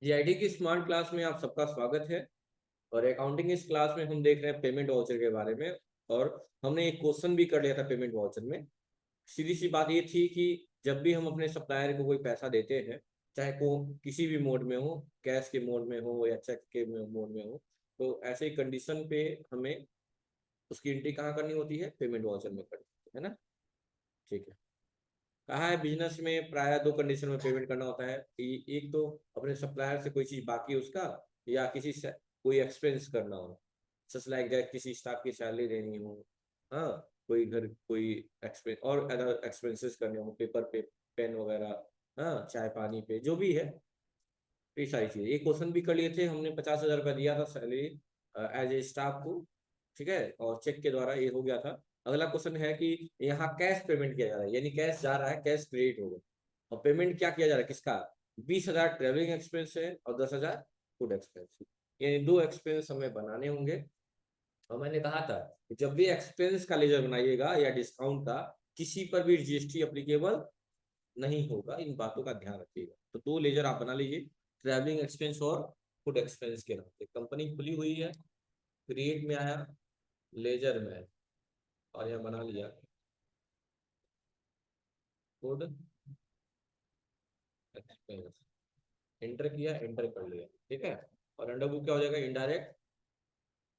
GIT की smart class में आप सबका स्वागत है। और अकाउंटिंग इस क्लास में हम देख रहे हैं पेमेंट वाउचर के बारे में। और हमने एक क्वेश्चन भी कर लिया था पेमेंट वाउचर में। सीधी सी बात ये थी कि जब भी हम अपने सप्लायर को कोई पैसा देते हैं, चाहे वो किसी भी मोड में हो, कैश के मोड में हो या चेक के मोड में हो, तो ऐसे कंडीशन पे हमें उसकी एंट्री कहाँ करनी होती है? पेमेंट वाउचर में करनी होती है ना। ठीक है। कहा है बिजनेस में प्राय दो कंडीशन में पेमेंट करना होता है कि एक तो अपने सप्लायर से कोई चीज बाकी है उसका, या किसी से कोई एक्सपेंस करना हो, सच लाइक किसी स्टाफ की सैलरी देनी हो, हाँ, कोई घर कोई एक्सपेंस और अदर एक्सपेंसेस करने हो, पेपर पे, पेन वगैरह, हाँ, चाय पानी पे जो भी है, ये सारी चीजें। ये क्वेश्चन भी कर लिए थे हमने, 50,000 रुपया दिया था सैलरी एज ए स्टाफ को। ठीक है, और चेक के द्वारा ये हो गया था। अगला क्वेश्चन है कि यहाँ कैश पेमेंट किया जा रहा है, यानी कैश जा रहा है, कैश क्रेडिट होगा। और पेमेंट क्या किया जा रहा है, किसका? 20,000 ट्रेवलिंग एक्सपेंस है और 10,000 फूड एक्सपेंस। यानी दो एक्सपेंस हमें बनाने होंगे। और मैंने कहा था कि जब भी एक्सपेंस का लेजर बनाइएगा या डिस्काउंट का, किसी पर भी जीएसटी अप्लीकेबल नहीं होगा। इन बातों का ध्यान रखिएगा। तो दो लेजर आप बना लीजिए, ट्रैवलिंग एक्सपेंस और फूड एक्सपेंस के नाम से। कंपनी खुली हुई है, क्रिएट में आया, लेजर में, और यहाँ बना लिया फूड एक्सपेंस, एंटर किया, एंटर कर लिया। ठीक है, और अंडर बुक क्या हो जाएगा? इनडायरेक्ट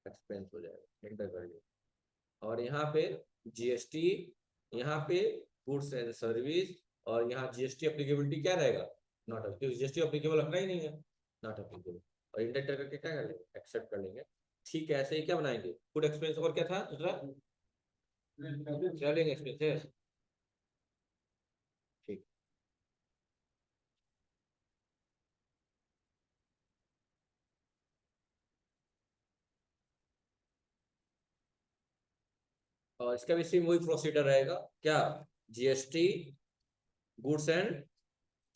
एक्सपेंस हो जाएगा, एंटर कर लिया। और यहाँ पे जीएसटी, यहाँ पे गुड्स एंड सर्विस, और यहाँ जीएसटी अप्लीकेबिलिटी क्या रहेगा? Not applicable. जीएसटी अप्लीकेबल रखना ही नहीं है, नॉट अप्लीकेबल। और इंटर करके क्या कर लेंगे? एक्सेप्ट कर लेंगे। ठीक है, ऐसे ही क्या बनाएंगे? फूड एक्सपेंस और क्या था दूसरा? ट्रैवलिंग एक्सपेंस है। ठीक। और इसका भी सेम वही प्रोसीजर रहेगा क्या? जीएसटी, गुड्स एंड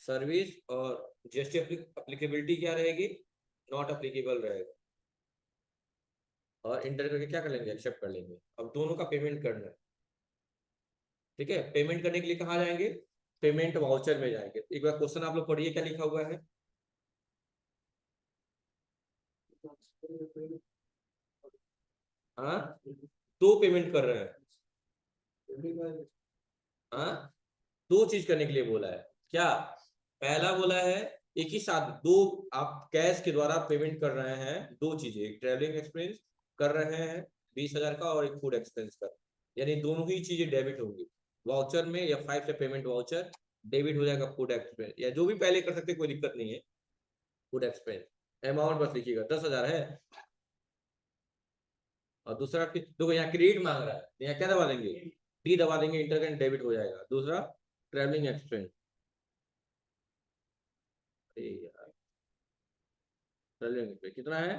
सर्विस, और जीएसटी अप्लीकेबिलिटी क्या रहेगी? नॉट अप्लीकेबल रहेगा। और इंटर करके क्या कर लेंगे? एक्सेप्ट कर लेंगे। अब दोनों का पेमेंट करना है। ठीक है, पेमेंट करने के लिए कहाँ जाएंगे? पेमेंट वाउचर में जाएंगे। एक बार क्वेश्चन आप लोग पढ़िए, क्या लिखा हुआ है? हाँ, दो पेमेंट कर रहे हैं। हाँ, दो चीज करने के लिए बोला है क्या? पहला बोला है एक ही साथ दो, आप कैश के द्वारा पेमेंट कर रहे हैं दो चीजें, एक ट्रेवलिंग एक्सपेंस कर रहे हैं 20,000 का, और एक फूड एक्सपेंस का। यानी दोनों ही चीजें डेबिट होंगी वाउचर में, या 5 से पेमेंट वाउचर डेबिट हो जाएगा फूड एक्सपेंस, या जो भी पहले कर सकते, कोई दिक्कत नहीं है। फूड एक्सपेंस अमाउंट बस लिखिएगा, 10,000 है। और दूसरा देखो, यहाँ क्रेडिट मांग रहा है, तो यहाँ क्या दबा देंगे? डी दबा देंगे, इंटरकरेंट डेबिट हो जाएगा। दूसरा ट्रेवलिंग एक्सपेंस, ट्रेवलिंग एक्सपेंस कितना है?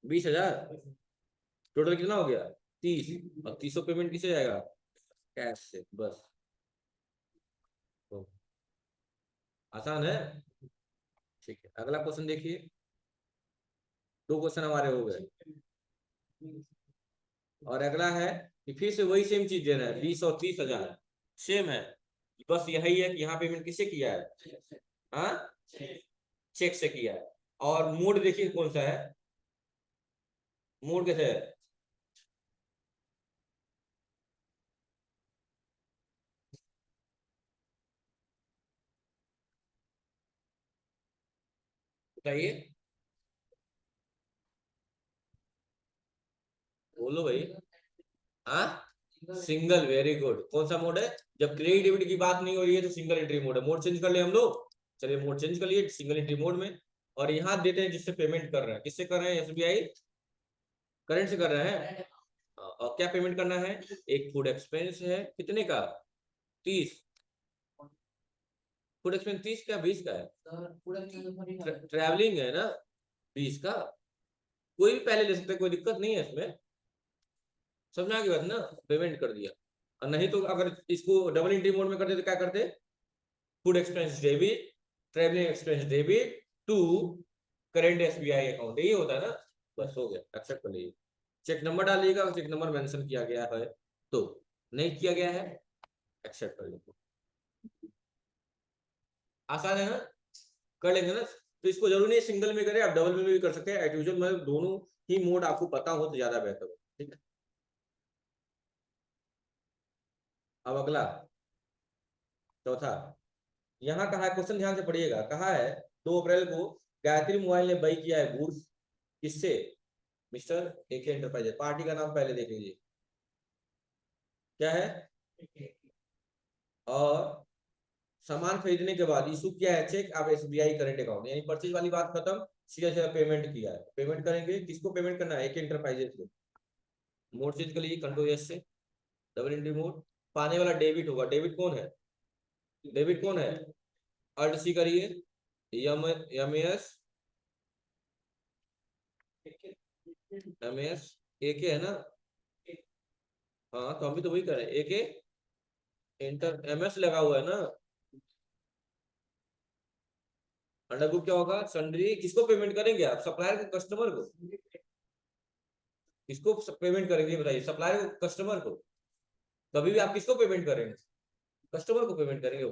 20,000। टोटल कितना हो गया? 30। और 30 पेमेंट किसे जाएगा? कैश से, बस। तो आसान है। ठीक है, अगला क्वेश्चन देखिए। दो क्वेश्चन हमारे हो गए। और अगला है कि फिर से वही सेम चीज दे रहा है, 20 और 30,000 सेम है। बस यही है कि यहाँ पेमेंट किसे किया है? हाँ, चेक से किया है। और मोड देखिए कौन सा है, मोड कैसे है? बताइए, बोलो भाई। हाँ, सिंगल, वेरी गुड। कौन सा मोड है? जब क्रेडिट डेबिट की बात नहीं हो रही है तो सिंगल एंट्री मोड है। मोड चेंज कर ले हम लोग। चलिए मोड चेंज कर लिए, सिंगल एंट्री मोड में। और यहाँ देते हैं जिससे पेमेंट कर रहे हैं, किससे कर रहे हैं? एसबीआई करंट से कर रहे हैं। और क्या पेमेंट करना है? एक फूड एक्सपेंस है, कितने का? 30। फूड एक्सपेंस 30 का, 20 का है? ट्रैवलिंग है ना, 20 का। कोई भी पहले ले सकते हैं, कोई दिक्कत नहीं है इसमें। समझ आ गई बात ना? पेमेंट कर दिया। और नहीं तो अगर इसको डबल एंट्री मोड में करते तो क्या करते? Food expense debit, travelling expense debit to current SBI account, यही होता है ना। बस हो गया, एक्सेप्ट कर लीजिए। चेक नंबर डालिएगा, चेक नंबर मेंशन किया गया है तो, नहीं किया गया है, एक्सेप्ट कर लीजिए। आसान है ना, कर लेंगे ना। तो इसको जरूरी नहीं सिंगल में करें, आप डबल में भी कर सकते हैं। एज यूजुअल मतलब दोनों ही मोड आपको पता हो तो ज्यादा बेहतर हो। ठीक है, अब अगला चौथा, यहाँ कहा है, क्वेश्चन ध्यान से पढ़िएगा। कहा है 2 अप्रैल को गायत्री मोबाइल ने बाई किया है गुड्स किससे? मिस्टर एके एंटरप्राइजेस। पार्टी का नाम पहले देख लीजिए क्या है, और सामान खरीदने के बाद इशू किया है चेक आप एसबीआई करंट अकाउंट, यानी परचेज वाली बात खत्म, सीधा सीधा पेमेंट किया है। पेमेंट करेंगे, किसको पेमेंट करना है? एके एंटरप्राइजेस को। मोड चेंज कर लीजिए कंट्रोल एस से, डबल एंट्री मोड। पाने वाला डेबिट होगा। डेबिट कौन है? डेबिट कौन है? अल्ट सी करिए, यम एम एस एके है ना? हाँ तो अभी तो वही कर रहे हैं, एके एंटर एम एस लगा हुआ है ना। अंडर ग्रुप क्या होगा? सन्ड्री। किसको पेमेंट करेंगे आप? सप्लायर को, कस्टमर को? किसको पेमेंट करेंगे बताइए? सप्लायर को, कस्टमर को? कभी भी आप किसको पेमेंट करेंगे? कस्टमर को पेमेंट करेंगे।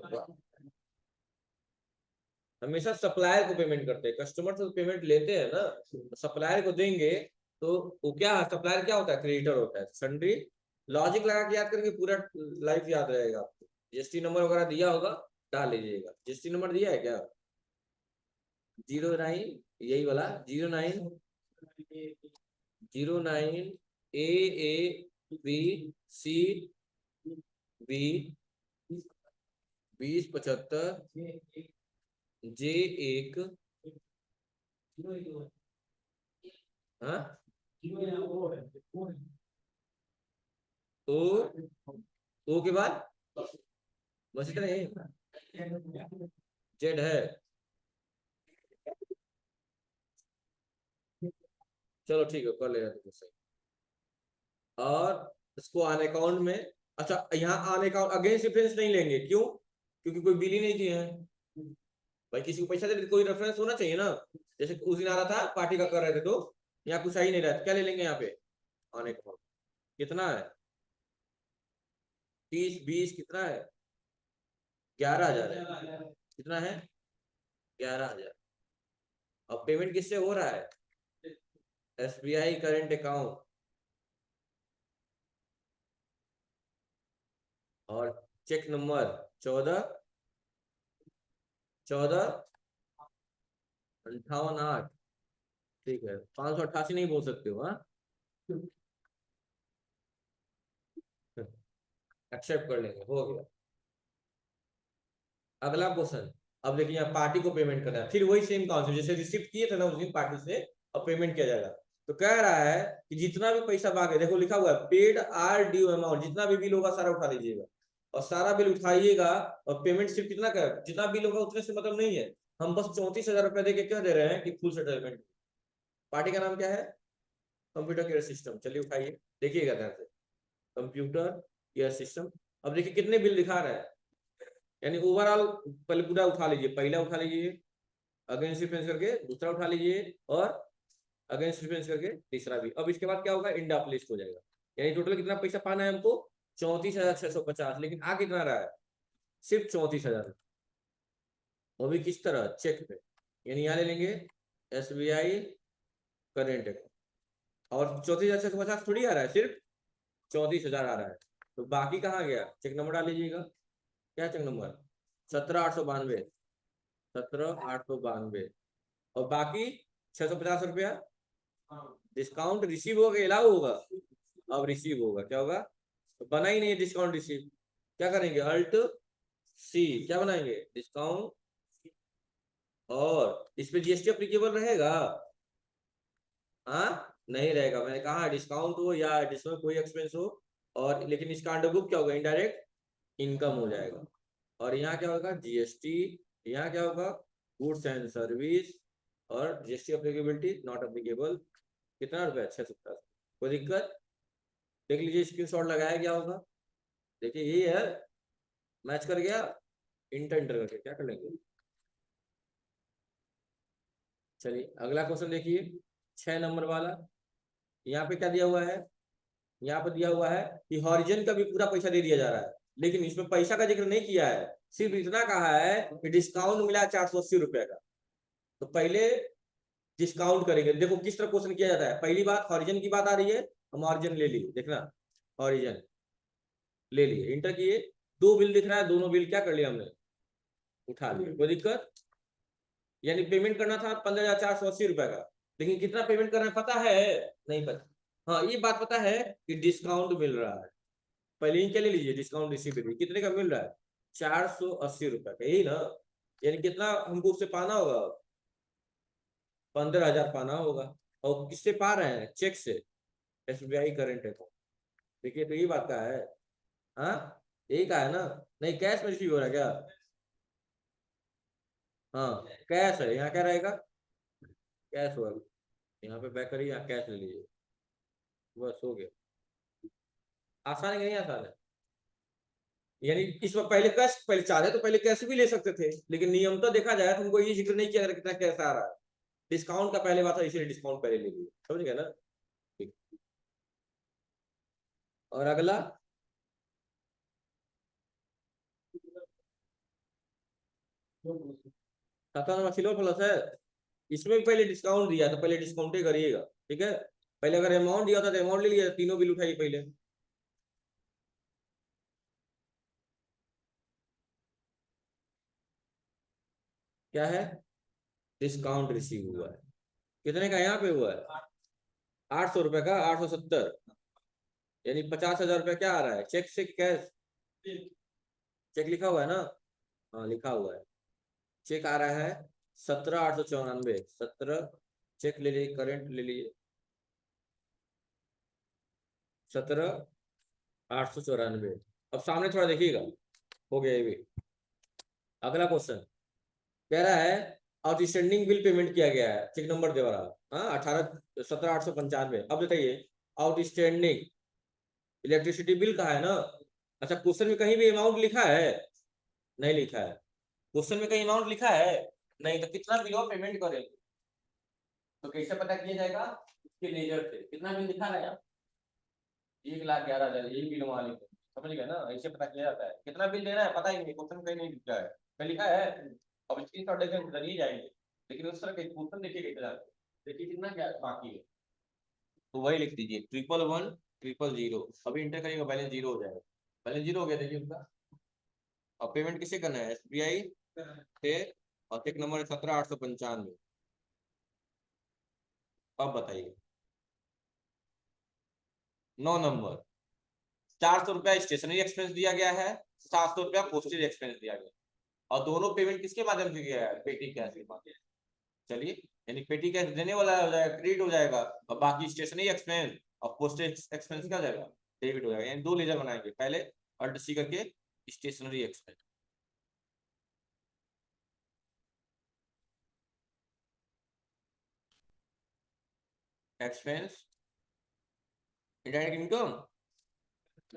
हमेशा सप्लायर को पेमेंट करते हैं, कस्टमर से पेमेंट लेते हैं ना, सप्लायर को देंगे। तो वो क्या, सप्लायर क्या होता है? क्रेडिटर होता है। सन्ड्री लॉजिक लगा के याद करेंगे, पूरा लाइफ याद रहेगा आपको। जीएसटी नंबर वगैरह दिया होगा, डाल लीजिएगा। जीएसटी नंबर दिया है क्या? 09, यही वाला 09 AABCB 2075 J1, हाँ ओ के बाद बस इतना ही, जेड है। चलो ठीक है, कर लेना तो सही। और इसको ऑन अकाउंट में, अच्छा यहाँ ऑन अकाउंट अगेंस्ट रेफरेंस नहीं लेंगे, क्यों? क्योंकि कोई बिल ही नहीं किए हैं भाई। किसी को पैसा दे कोई रेफरेंस होना चाहिए ना। जैसे उस दिन आ रहा था पार्टी का कर रहे थे, तो यहाँ कुछ आ ही नहीं रहा, क्या ले लेंगे यहाँ पे? On account. कितना है? 30 20 कितना है? 11,000 है। कितना है? 11,000। अब पेमेंट किससे हो रहा है? SBI current account. और चेक नंबर 14 58 ठीक है, 588 नहीं बोल सकते हो, हाँ। एक्सेप्ट कर लेंगे, हो गया। अगला क्वेश्चन, अब देखिए यहाँ पार्टी को पेमेंट करना है, फिर वही सेम कॉन्सेप्ट जैसे रिसिप्ट किए थे ना उस दिन पार्टी से, अब पेमेंट किया जाएगा। तो कह रहा है कि जितना भी पैसा बाकी, देखो लिखा हुआ है पेड आर ड्यू अमाउंट, जितना भी बिल होगा सारा उठा लीजिएगा। और सारा बिल उठाइएगा, और पेमेंट सिर्फ कितना का, जितना बिल होगा उतने से मतलब नहीं है। हम बस 34,000 रुपया देके कह दे रहे हैं कि फुल सेटलमेंट। पार्टी का नाम क्या है? Computer care system. चलिए उठाइए, देखिएगा ध्यान से, कंप्यूटर केयर सिस्टम। अब देखिए कितने बिल दिखा रहा है, यानी ओवरऑल पहले पूरा उठा लीजिए, पहला उठा लीजिए, अगेंस्ट रेफरेंस करके दूसरा उठा लीजिए, और अगेंस्ट रेफरेंस करके तीसरा भी। अब इसके बाद क्या होगा? इंड ऑफ लिस्ट हो जाएगा। यानी टोटल कितना पैसा पाना है हमको? 34,650। लेकिन आ कितना रहा है? सिर्फ 34,000। वो भी किस तरह? चेक पे। यानी यहाँ ले लेंगे एसबीआई करेंट अकाउंट, और 34,650 थोड़ी आ रहा है, सिर्फ 34,000 आ रहा है। तो बाकी कहाँ गया? चेक नंबर डाल लीजिएगा। क्या चेक नंबर? 17,892, 17,892। और बाकी 650 रुपया डिस्काउंट रिसीव होगा, अलाउ होगा। अब रिसीव होगा, क्या होगा? तो बना ही नहीं है डिस्काउंट रिसीव, क्या करेंगे? अल्ट सी, क्या बनाएंगे? डिस्काउंट। और इस पे जीएसटी अप्लीकेबल रहेगा? हाँ नहीं रहेगा, मैंने कहा डिस्काउंट हो या जिसमें कोई एक्सपेंस हो। और लेकिन इसका अंडर ग्रुप क्या होगा? इनडायरेक्ट इनकम हो जाएगा। और यहाँ क्या होगा? जीएसटी। यहाँ क्या होगा? Goods and service. और जीएसटी अप्लीकेबिलिटी नॉट अप्लीकेबल। कितना रुपया? 670। कोई दिक्कत? देख लीजिए, स्क्रीनशॉट लगाया गया होगा, देखिए यही है, मैच कर गया। इंटर इंटर करके क्या कर लेंगे। चलिए अगला क्वेश्चन देखिए, 6 नंबर वाला। यहाँ पे क्या दिया हुआ है? यहाँ पे दिया हुआ है कि हॉरिजन का भी पूरा पैसा दे दिया जा रहा है, लेकिन इसमें पैसा का जिक्र नहीं किया है। सिर्फ इतना कहा है कि डिस्काउंट मिला 480 रुपए का। तो पहले डिस्काउंट करेंगे। देखो किस तरह क्वेश्चन किया जाता है। पहली बात हॉरिजन की बात आ रही है, हम हॉरिजन ले लिए, देखना हॉरिजन ले लिए, इंटर किए, दो बिल दिख रहा है, दोनों बिल क्या कर लिया हमने, उठा लिया, कोई दिक्कत। यानी पेमेंट करना था 15,480 रुपए का, लेकिन कितना पेमेंट करना है पता है, नहीं पता। हाँ ये बात पता है कि डिस्काउंट मिल रहा है। पहले ही क्या ले लीजिए, डिस्काउंट रिसीव कितने का मिल रहा है, 480 रुपए का, यही ना। यानी कितना हमको उससे पाना होगा, 15,000 पाना होगा। और किससे पा रहे हैं, चेक से, SBI करंट अकाउंट। देखिए तो ये बात का है। हाँ यही का है ना, नहीं कैश में रिसीव हो रहा है क्या। हाँ कैश है, यहाँ क्या रहेगा, कैश होगा। यहाँ पे बैक करिए, यहाँ कैश ले लीजिए, बस हो गया। आसान है कि नहीं आसान है। यानी इस बार पहले कैश, पहले चाहे तो पहले कैश भी ले सकते थे, लेकिन नियम तो देखा जाए तो हमको ये जिक्र नहीं किया जा रहा कितना कैश आ रहा है। डिस्काउंट का पहले बात है, इसीलिए डिस्काउंट पहले ले लिए, समझ गए ना। ठीक। और अगला, खाता नंबर सिल्वर प्लस है, इसमें भी पहले डिस्काउंट दिया था, पहले डिस्काउंट ही करिएगा, ठीक है। पहले अगर अमाउंट दिया था तो अमाउंट ले लिया, तीनों बिल उठाइए पहले। क्या है, डिस्काउंट रिसीव हुआ है, कितने का यहाँ पे हुआ है, 800 रुपए का, 870। यानी 50,000 रुपया क्या आ रहा है, चेक से कैश, चेक लिखा हुआ है ना, हाँ लिखा हुआ है। चेक आ रहा है 17,894, 17, चेक ले लीजिए, करेंट ले लीजिए, 17,894। अब सामने थोड़ा देखिएगा, हो गया ये भी। अगला क्वेश्चन कह रहा है आउटस्टैंडिंग बिल पेमेंट किया गया है, चेक नंबर दे रहा, हाँ 17,895। अब बताइए आउटस्टैंडिंग इलेक्ट्रिसिटी बिल का है ना। अच्छा क्वेश्चन में कहीं भी अमाउंट लिखा है, नहीं लिखा है। क्वेश्चन में कहीं अमाउंट लिखा है, नहीं, तो कितना बिल और पेमेंट करेंगे, तो कैसे पता किया जाएगा, इसके लेजर से कितना बिल दिखा रहा है, 1,11,000 यही बिल वहां लिखे, समझ गए ना, ऐसे पता किया जाता है। कितना बिल देना है पता ही नहीं, क्वेश्चन कहीं नहीं लिखा है, क्या लिखा है, अब स्क्रीन शॉट देखें जरिए जाएंगे, लेकिन उस तरह के क्वेश्चन देखिए कैसे जाते हैं। देखिए कितना क्या बाकी है, तो वही लिख दीजिए 111,000। अभी इंटर करेंगे बैलेंस जीरो हो जाएगा, बैलेंस जीरो हो गया देखिए उनका। अब पेमेंट किसे करना है, SBI से, और चेक नंबर 17,895। अब बताइए 9 नंबर, 400 रुपया स्टेशनरी एक्सपेंस दिया गया है, 700 रुपया पोस्टेज एक्सपेंस दिया गया है, और दोनों पेमेंट किसके माध्यम से किया है, पेटी कैश के माध्यम से। चलिए, यानी पेटी कैश देने वाला हो जाएगा, क्रेडिट हो जाएगा, और बाकी स्टेशनरी एक्सपेंस और पोस्टेज एक्सपेंस क्या हो जाएगा, डेबिट हो जाएगा। यानी दो लेजर बनाएंगे, पहले अल्ट सी करके stationery expense, expense indirect income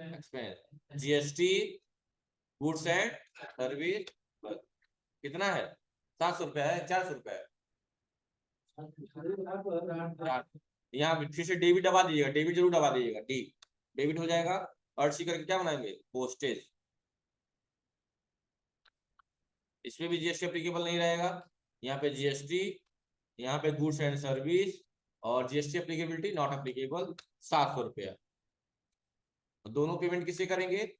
expense, GST goods and service, कितना है, 700 रुपया है, 400 रुपया है, यहाँ फिर से डेबिट दबा दीजिएगा, डेबिट जरूर दबा दीजिएगा, डी डेबिट हो जाएगा। और सी करके क्या बनाएंगे, पोस्टेज, इसमें भी GST एप्लीकेबल नहीं रहेगा, यहाँ पे GST, यहाँ पे गुड्स एंड सर्विस, और GST एप्लीकेबिलिटी नॉट एप्लीकेबल, 700 रुपया। दोनों पेमेंट किससे करेंगे,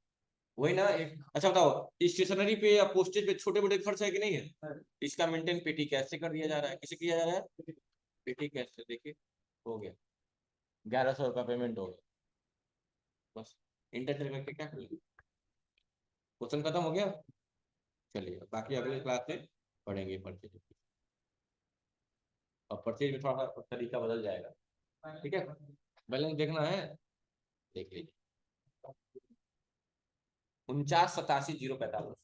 वही ना एक। अच्छा बताओ, स्टेशनरी पे या पोस्टेज पे छोटे मोटे खर्च है कि नहीं है, इसका मेंटेन पेटी कैश से कर दिया जा रहा है, किसे किया जा रहा है, पेटी कैश से। देखिए हो गया, 1,100 रुपया पेमेंट हो गया, बस इंटर करके क्या करेंगे, क्वेश्चन खत्म हो गया। चलिए बाकी अगले क्लास में पढ़ेंगे परचेज, और परचेज में थोड़ा सा तरीका बदल जाएगा, ठीक है। बैलेंस देखना है, देख लीजिए, 49,87,045।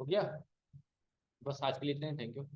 हो गया, बस आज के लिए इतने, थैंक यू।